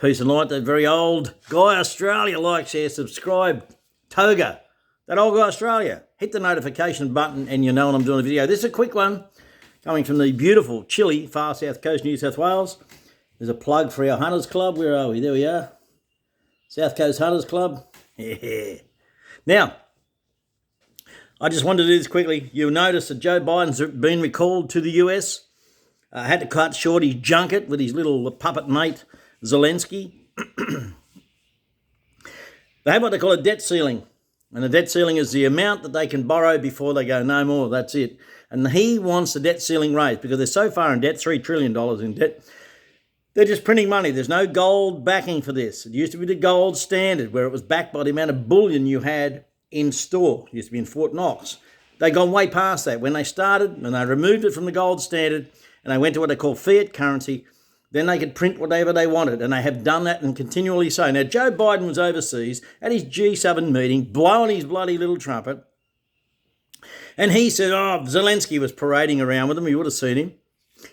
Peace and light, that very old guy Australia. Like, share, subscribe. Toga, that old guy Australia. Hit the notification button and you know when I'm doing a video. This is a quick one coming from the beautiful, chilly, far south coast, New South Wales. There's a plug for our Hunters Club. Where are we? There we are. South Coast Hunters Club. Yeah. Now, I just wanted to do this quickly. You'll notice that Joe Biden's been recalled to the US. Had to cut short his junket with his little puppet mate, Zelensky. They have what they call a debt ceiling. And the debt ceiling is the amount that they can borrow before they go, no more, that's it. And he wants the debt ceiling raised because they're so far in debt, $3 trillion in debt. They're just printing money. There's no gold backing for this. It used to be the gold standard where it was backed by the amount of bullion you had in store. It used to be in Fort Knox. They've gone way past that. When they started and they removed it from the gold standard and they went to what they call fiat currency, then they could print whatever they wanted, and they have done that and continually so. Now, Joe Biden was overseas at his G7 meeting, blowing his bloody little trumpet, and he said, Zelensky was parading around with him. You would have seen him.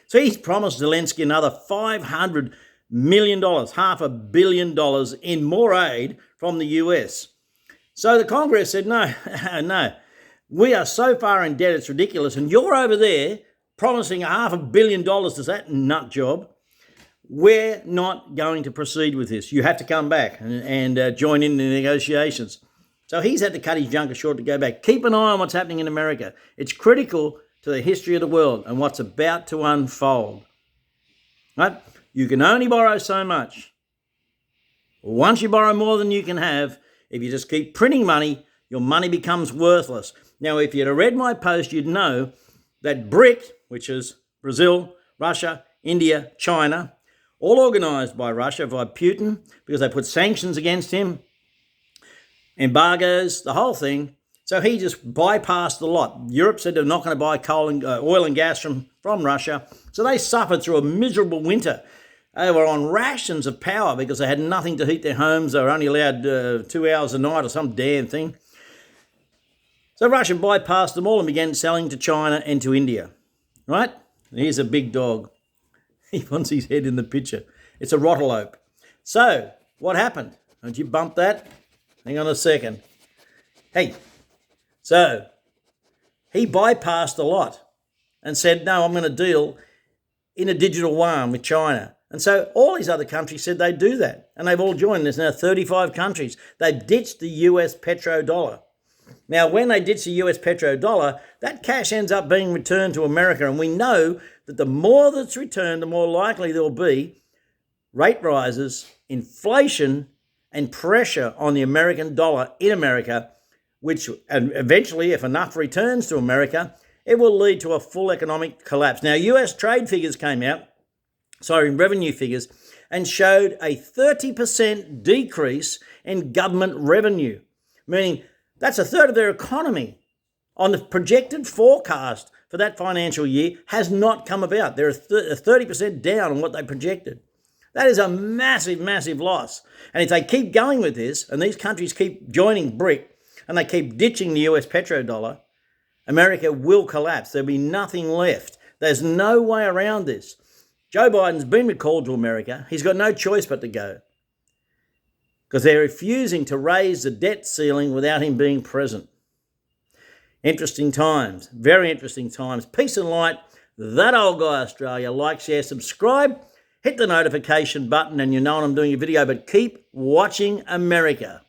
So he's promised Zelensky another $500 million, $500 million in more aid from the US. So the Congress said, no, no, we are so far in debt, it's ridiculous, and you're over there promising $500 million to that nut job. We're not going to proceed with this. You have to come back and join in the negotiations. So he's had to cut his junket short to go back. Keep an eye on what's happening in America. It's critical to the history of the world and what's about to unfold. Right? You can only borrow so much. Once you borrow more than you can have, if you just keep printing money, your money becomes worthless. Now, if you'd have read my post, you'd know that BRIC, which is Brazil, Russia, India, China, all organised by Russia, by Putin, because they put sanctions against him, embargoes, the whole thing. So he just bypassed the lot. Europe said they're not going to buy oil and gas from Russia. So they suffered through a miserable winter. They were on rations of power because they had nothing to heat their homes. They were only allowed 2 hours a night or some damn thing. So Russia bypassed them all and began selling to China and to India. Right? Here's a big dog. He wants his head in the picture. It's a rotterlope. So, what happened? Don't you bump that? Hang on a second. Hey, so he bypassed a lot and said, no, I'm going to deal in a digital yuan with China. And so all these other countries said they'd do that. And they've all joined. There's now 35 countries. They've ditched the US petrodollar. Now, when they ditch the US petrodollar, that cash ends up being returned to America. And we know that the more that's returned, the more likely there will be rate rises, inflation, and pressure on the American dollar in America, which and eventually, if enough returns to America, it will lead to a full economic collapse. Now, US trade figures came out, revenue figures, and showed a 30% decrease in government revenue, meaning that's a third of their economy on the projected forecast for that financial year has not come about. They're 30% down on what they projected. That is a massive, massive loss. And if they keep going with this, and these countries keep joining BRIC, and they keep ditching the US petrodollar, America will collapse. There'll be nothing left. There's no way around this. Joe Biden's been recalled to America. He's got no choice but to go, because they're refusing to raise the debt ceiling without him being present. Interesting times, very interesting times. Peace and light, that old guy Australia. Like, share, subscribe, hit the notification button and you know when I'm doing a video, but keep watching America.